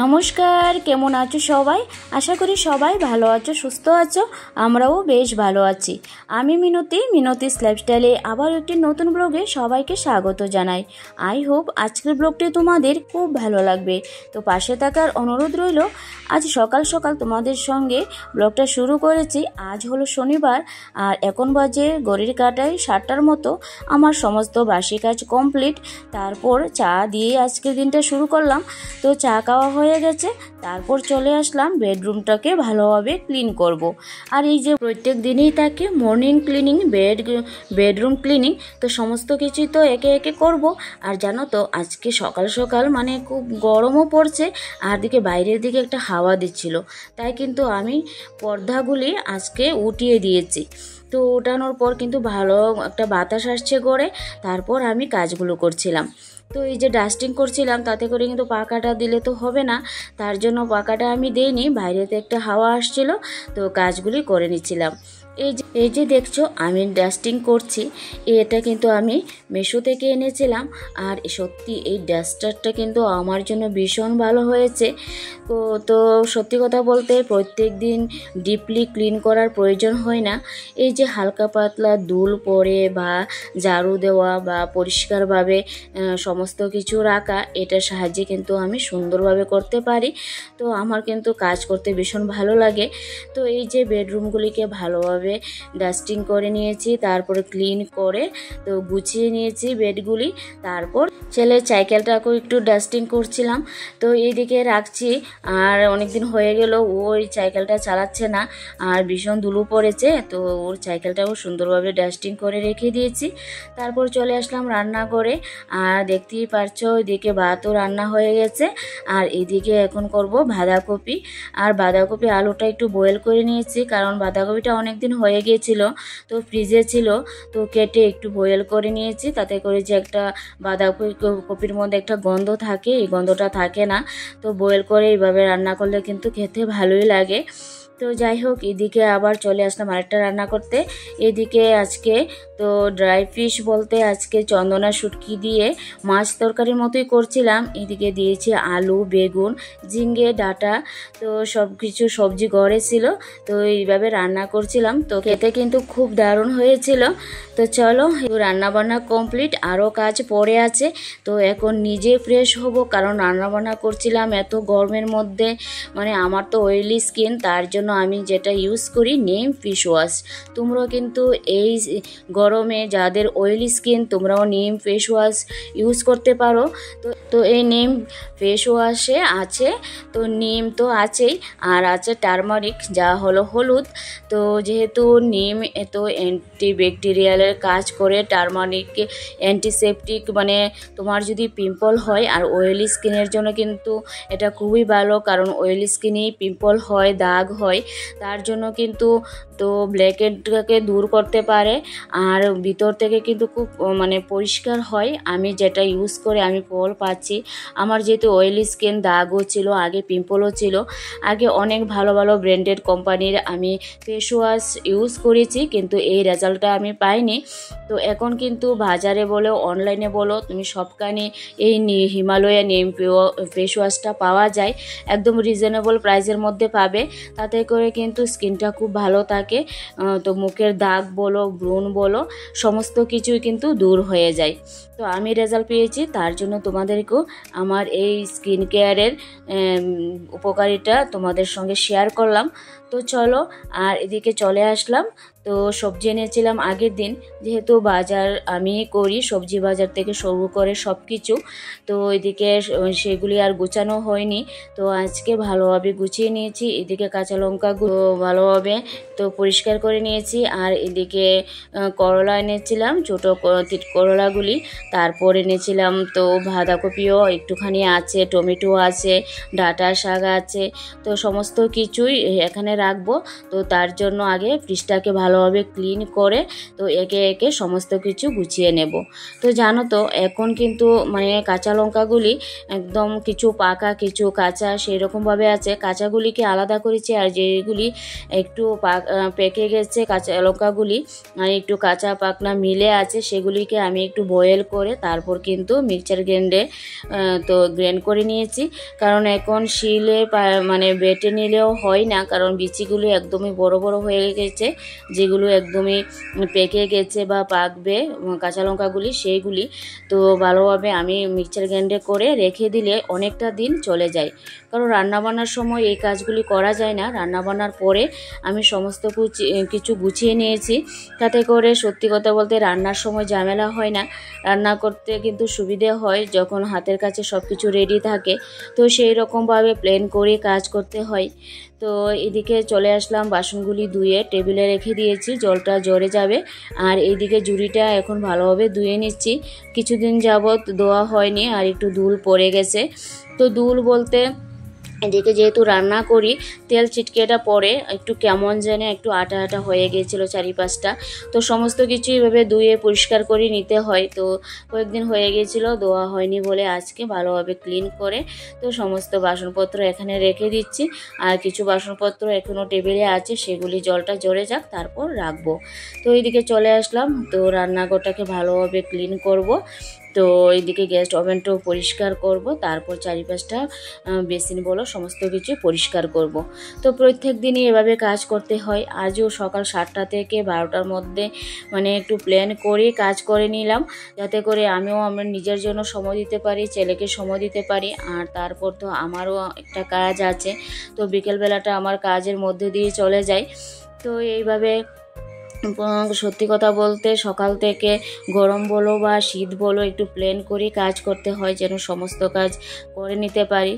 নমস্কার, কেমন আছো সবাই? আশা করি সবাই ভালো আছো, সুস্থ আছো। আমরাও বেশ ভালো আছি। আমি মিনতিস লাইফস্টাইলে আবার একটি নতুন ব্লগে সবাইকে স্বাগত জানাই। আই হোপ আজকের ব্লগটি তোমাদের খুব ভালো লাগবে। তো পাশে থাকার অনুরোধ রইল। আজ সকাল সকাল তোমাদের সঙ্গে ব্লগটা শুরু করেছি। আজ হলো শনিবার, আর এখন বাজে ঘড়ির কাঁটায় 7টার মতো। আমার সমস্ত বাসি কাজ কমপ্লিট। তারপর চা দিয়ে আজকের দিনটা শুরু করলাম। তো চা খাওয়া হয়ে গেছে, তারপর চলে আসলাম বেডরুমটাকে ভালোভাবে ক্লিন করব। আর এই যে প্রত্যেক দিনই থাকে মর্নিং ক্লিনিং, বেডরুম ক্লিনিং, তো সমস্ত কিছুই তো একে একে করব। আর জানো তো আজকে সকাল সকাল মানে খুব গরমও পড়ছে, আর দিকে বাইরের দিকে একটা হাওয়া দিচ্ছিল, তাই কিন্তু আমি পর্দাগুলি আজকে উঠিয়ে দিয়েছি। তো ওঠানোর পর কিন্তু ভালো একটা বাতাস আসছে করে, তারপর আমি কাজগুলো করছিলাম। তো এই যে ডাস্টিং করছিলাম, তাতে করে কিন্তু পাখাটা দিলে তো হবে না, তার জন্য পাখাটা আমি দেইনি, বাইরেতে একটা হাওয়া আসছিল, তো কাজগুলি করে নিচ্ছিলাম। এই যে দেখছো আমি ডাস্টিং করছি, এটা কিন্তু আমি মিশো থেকে এনেছিলাম। আর সত্যি এই ডাস্টারটা কিন্তু আমার জন্য ভীষণ ভালো হয়েছে। তো সত্যি কথা বলতে প্রত্যেক দিন ডিপলি ক্লিন করার প্রয়োজন হয় না। এই যে হালকা পাতলা ধুল পড়ে বা ঝাড়ু দেওয়া বা পরিষ্কারভাবে সমস্ত কিছু রাখা, এটার সাহায্যে কিন্তু আমি সুন্দরভাবে করতে পারি। তো আমার কিন্তু কাজ করতে ভীষণ ভালো লাগে। তো এই যে বেডরুমগুলিকে ভালোভাবে ডাস্টিং করে নিয়েছি, তারপরে ক্লিন করে তো গুছিয়ে নিয়েছি বেডগুলি। তারপর ছেলের সাইকেলটাকেও একটু ডাস্টিং করছিলাম, তো এইদিকে রাখছি। আর অনেকদিন হয়ে গেল ওই সাইকেলটা চালাচ্ছে না, আর ভীষণ ধুলো পড়েছে, তো ওর সাইকেলটাও সুন্দরভাবে ডাস্টিং করে রেখে দিয়েছি। তারপর চলে আসলাম রান্নাঘরে। আর দেখতেই পারছো ওইদিকে ভাতও রান্না হয়ে গেছে, আর এদিকে এখন করব বাঁধাকপি। আর বাঁধাকপি আলুটা একটু বয়েল করে নিয়েছি, কারণ বাঁধাকপিটা অনেকদিন হয়ে গিয়েছিল, তো ফ্রিজে ছিল, তো কেটে একটু বয়েল করে নিয়েছি। তাতে করে যে একটা বাঁধাকপির মধ্যে একটা গন্ধ থাকে, এই গন্ধটা থাকে না। তো বয়েল করে এইভাবে রান্না করলে কিন্তু খেতে ভালোই লাগে। তো যাই হোক, এদিকে আবার চলে আসলাম আরেকটা রান্না করতে। এদিকে আজকে তো ড্রাই ফিশ বলতে আজকে চন্দনা শুটকি দিয়ে মাছ তরকারির মতোই করছিলাম। এদিকে দিয়েছি আলু, বেগুন, ঝিঙ্গে, ডাঁটা, তো সব কিছু সবজি গড়ে ছিল, তো এইভাবে রান্না করছিলাম। তো খেতে কিন্তু খুব দারুণ হয়েছিল। তো চলো, রান্নাবান্না কমপ্লিট, আরও কাজ পড়ে আছে। তো এখন নিজে ফ্রেশ হব, কারণ রান্নাবান্না করছিলাম এত গরমের মধ্যে। মানে আমার তো অয়েলি স্কিন, তার জন্য আমি যেটা ইউজ করি নিম ফেস ওয়াশ। তোমরাও কিন্তু এই গরমে যাদের অয়েলি স্কিন, তোমরাও নিম ফেস ওয়াশ ইউজ করতে পারো। তো এই নিম ফেস ওয়াশে আছে তো নিম তো আছেই, আর আছে টারমারিক, যা হলো হলুদ। তো যেহেতু নিম এত অ্যান্টিব্যাকটেরিয়ালের কাজ করে, টারমারিক অ্যান্টিসেপটিক, মানে তোমার যদি পিম্পল হয় আর অয়েলি স্কিনের জন্য কিন্তু এটা খুবই ভালো, কারণ অয়েলি স্কিনেই পিম্পল হয়, দাগ হয়, তার জন্য কিন্তু তো ব্ল্যাকহেডটাকে দূর করতে পারে, আর ভিতর থেকে কিন্তু খুব মানে পরিষ্কার হয়। আমি যেটা ইউজ করে আমি ফল পাচ্ছি। আমার যেহেতু অয়েলি স্কিন, দাগও ছিল, আগে পিম্পলও ছিল, আগে অনেক ভালো ভালো ব্র্যান্ডেড কোম্পানির আমি ফেস ওয়াশ ইউজ করেছি, কিন্তু এই রেজাল্টটা আমি পাইনি। তো এখন কিন্তু বাজারে বলো অনলাইনে বলো, তুমি সবখানে এই হিমালয়া নিম ফেস ওয়াশটা পাওয়া যায়, একদম রিজনেবল প্রাইসের মধ্যে পাবে। তাতে করে কিন্তু স্কিনটা খুব ভালো থাকে। তো মুখের দাগ বলো, ব্রণ বলো, সমস্ত কিছুই কিন্তু দূর হয়ে যায়। তো আমি রেজাল্ট পেয়েছি, তার জন্য তোমাদেরকেও আমার এই স্কিন কেয়ারের উপকারিতা তোমাদের সঙ্গে শেয়ার করলাম। তো চলো, আর এদিকে চলে আসলাম। তো সবজি এনেছিলাম আগের দিন, যেহেতু বাজার আমি করি, সবজি বাজার থেকে শুরু করে সব কিছু, তো এদিকে সেগুলি আর গুছানো হয়নি। তো আজকে ভালোভাবে গুছিয়ে নিয়েছি। এদিকে কাঁচা লঙ্কাগুলো ভালোভাবে তো পরিষ্কার করে নিয়েছি। আর এদিকে করলা এনেছিলাম, ছোটো করলাগুলি। তারপর এনেছিলাম তো বাঁধাকপিও একটুখানি আছে, টমেটো আছে, ডাঁটা শাক আছে, তো সমস্ত কিছুই এখানে রাখবো। তো তার জন্য আগে ফ্রিজটাকে ভালোভাবে ক্লিন করে তো একে একে সমস্ত কিছু গুছিয়ে নেব। তো জানো তো এখন কিন্তু মানে কাঁচা লঙ্কাগুলি একদম কিছু পাকা কিছু কাঁচা সেই রকমভাবে আছে। কাঁচাগুলিকে আলাদা করেছি, আর যেগুলি একটু পেকে গেছে কাঁচা লঙ্কাগুলি আর একটু কাঁচা পাকনা মিলে আছে সেগুলিকে আমি একটু বয়েল করে তারপর কিন্তু মিক্সচার গ্রাইন্ড করে নিয়েছি। কারণ এখন শিলে মানে বেটে নিলেও হয় না, কারণ বিচিগুলি একদমই বড় বড় হয়ে গেছে, যেগুলো একদমই পেকে গেছে বা পাকবে কাঁচা লঙ্কাগুলি সেইগুলি। তো ভালোভাবে আমি মিক্সচার গ্রাইন্ডে করে রেখে দিলে অনেকটা দিন চলে যায়। কারণ রান্নাবান্নার সময় এই কাজগুলি করা যায় না, রান্নাবান্নার পরে আমি সমস্ত কিছু গুছিয়ে নিয়েছি। তাতে করে সত্যি কথা বলতে রান্নার সময় ঝামেলা হয় না, রান্না করতে কিন্তু সুবিধে হয় যখন হাতের কাছে সব কিছু রেডি থাকে। তো সেই রকমভাবে প্ল্যান করে কাজ করতে হয়। তো এদিকে চলে আসলাম, বাসনগুলি ধুয়ে টেবিলে রেখে দিয়েছি, জলটা ঝরে যাবে। আর এইদিকে ঝুড়িটা এখন ভালোভাবে ধুয়ে নিচ্ছি, কিছুদিন যাবৎ ধোয়া হয়নি আর একটু ধুল পড়ে গেছে। তো ধুল বলতে এদিকে যেহেতু রান্না করি তেল চিটকেটা পরে একটু কেমন যেন একটু আটা আটা হয়ে গিয়েছিলো চারিপাশটা। তো সমস্ত কিছু এভাবে ধুয়ে পরিষ্কার করে নিতে হয়। তো কয়েকদিন হয়ে গিয়েছিলো ধোয়া হয়নি বলে আজকে ভালোভাবে ক্লিন করে তো সমস্ত বাসনপত্র এখানে রেখে দিচ্ছি। আর কিছু বাসনপত্র এখনও টেবিলে আছে, সেগুলি জলটা ঝরে যাক তারপর রাখবো। তো এইদিকে চলে আসলাম, তো রান্নাঘরটাকে ভালোভাবে ক্লিন করব। তো এইদিকে গ্যাস ওভেনটাও পরিষ্কার করব, তারপর চারিপাশটা বেসিন বলো সমস্ত কিছু পরিষ্কার করব। তো প্রত্যেক দিনই এভাবে কাজ করতে হয়। আজও সকাল 7টা থেকে 12টার মধ্যে মানে একটু প্ল্যান করে কাজ করে নিলাম, যাতে করে আমিও আমার নিজের জন্য সময় দিতে পারি, ছেলেকে সময় দিতে পারি। আর তারপর তো আমারও একটা কাজ আছে, তো বিকেলবেলাটা আমার কাজের মধ্যে দিয়ে চলে যায়। তো এইভাবে সত্যি কথা বলতে সকাল থেকে গরম বলো বা শীত বলো একটু প্ল্যান করে কাজ করতে হয় যেন সমস্ত কাজ করে নিতে পারি।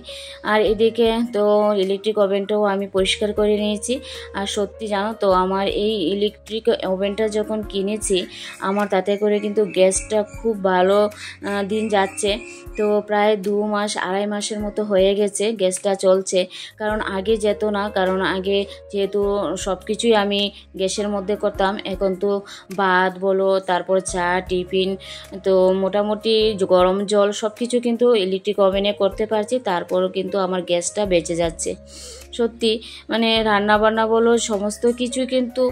আর এদিকে তো ইলেকট্রিক ওভেনটাও আমি পরিষ্কার করে নিয়েছি। আর সত্যি জানো তো আমার এই ইলেকট্রিক ওভেনটা যখন কিনেছি আমার তাতে করে কিন্তু গ্যাসটা খুব ভালো দিন যাচ্ছে। তো প্রায় 2 মাস 2.5 মাসের মতো হয়ে গেছে গ্যাসটা চলছে। কারণ আগে যেত না, কারণ আগে যেহেতু সব কিছুই আমি গ্যাসের মধ্যে করতাম, এখন তো ভাত বলো তারপর চা টিফিন তো মোটামুটি গরম জল সব কিছু কিন্তু ইলেকট্রিক ওভেনে করতে পারছি, তারপরও কিন্তু আমার গ্যাসটা বেঁচে যাচ্ছে। সত্যি মানে রান্না বান্না বলো সমস্ত কিছু কিন্তু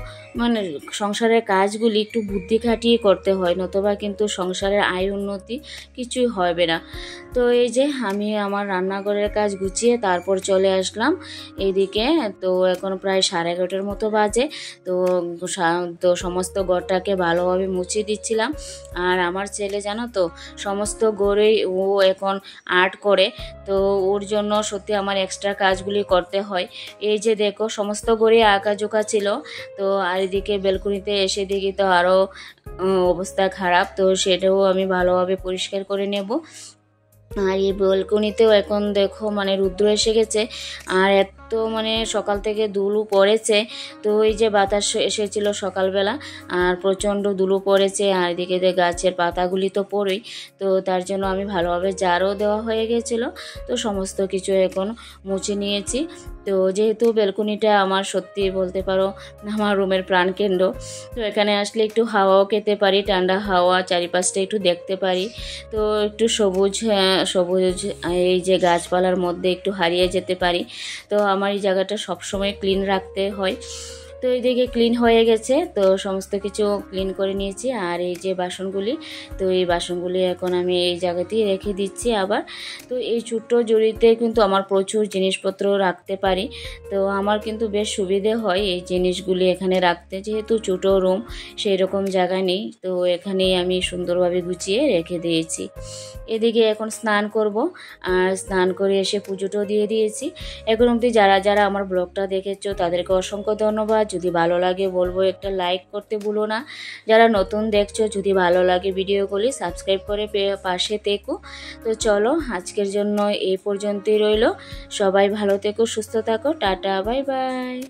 মানে সংসারের কাজগুলি একটু বুদ্ধি খাটিয়ে করতে হয়, নতুবা কিন্তু সংসারের আয় উন্নতি কিছুই হবে না। তো এই যে আমি আমার রান্নাঘরের কাজ গুছিয়ে তারপর চলে আসলাম এইদিকে। তো এখন প্রায় 11:30টার মতো বাজে। তো সমস্ত ঘরটাকে ভালোভাবে মুছিয়ে দিচ্ছিলাম। আর আমার ছেলে জানো তো সমস্ত ঘরেই ও এখন আর্ট করে, তো ওর জন্য সত্যি আমার এক্সট্রা কাজগুলি করতে হয়। এই যে দেখো সমস্ত ঘরে আঁকাঝোঁকা ছিল। তো আর এদিকে বেলকনিতে এসে দেখি তো আরও অবস্থা খারাপ, তো সেটাও আমি ভালোভাবে পরিষ্কার করে নেব। আর এই ব্যালকনিতেও এখন দেখো মানে রুদ্র এসে গেছে, আর এত মানে সকাল থেকে ধুলো পড়েছে। তো এই যে বাতাস এসেছিল সকালবেলা আর প্রচণ্ড ধুলো পড়েছে, আর এদিকে গাছের পাতাগুলি তো পড়েই, তো তার জন্য আমি ভালোভাবে ঝাড়ও দেওয়া হয়ে গেছিলো। তো সমস্ত কিছু এখন মুছে নিয়েছি। তো যেহেতু ব্যালকনিটা আমার সত্যি বলতে পারো আমার রুমের প্রাণকেন্দ্র, তো এখানে আসলে একটু হাওয়াও খেতে পারি, ঠান্ডা হাওয়া, চারিপাশটা একটু দেখতে পারি। তো একটু সবুজ এই যে গাছপালার মধ্যে একটু হারিয়ে যেতে পারি। তো আমার এই জায়গাটা সবসময় ক্লিন রাখতে হয়। তো এইদিকে ক্লিন হয়ে গেছে, তো সমস্ত কিছু ক্লিন করে নিয়েছি। আর এই যে বাসনগুলি, তো এই বাসনগুলি এখন আমি এই জায়গাতেই রেখে দিচ্ছি আবার। তো এই ছোট্ট জড়িতে কিন্তু আমার প্রচুর জিনিসপত্র রাখতে পারি, তো আমার কিন্তু বেশ সুবিধে হয় এই জিনিসগুলি এখানে রাখতে, যেহেতু ছোটো রুম সেই রকম জায়গা নেই। তো এখানেই আমি সুন্দরভাবে গুছিয়ে রেখে দিয়েছি। এদিকে এখন স্নান করব, আর স্নান করে এসে পুজোটাও দিয়ে দিয়েছি। এখন অবধি যারা যারা আমার ব্লগটা দেখেছো তাদেরকে অসংখ্য ধন্যবাদ। যদি ভালো লাগে বলবো একটা লাইক করতে ভুলো না। যারা নতুন দেখছো যদি ভালো লাগে ভিডিওগুলি সাবস্ক্রাইব করে পাশে থেকো। তো চলো আজকের জন্য এই পর্যন্তই রইল। সবাই ভালো থেকো, সুস্থ থাকো, টাটা, বাই বাই।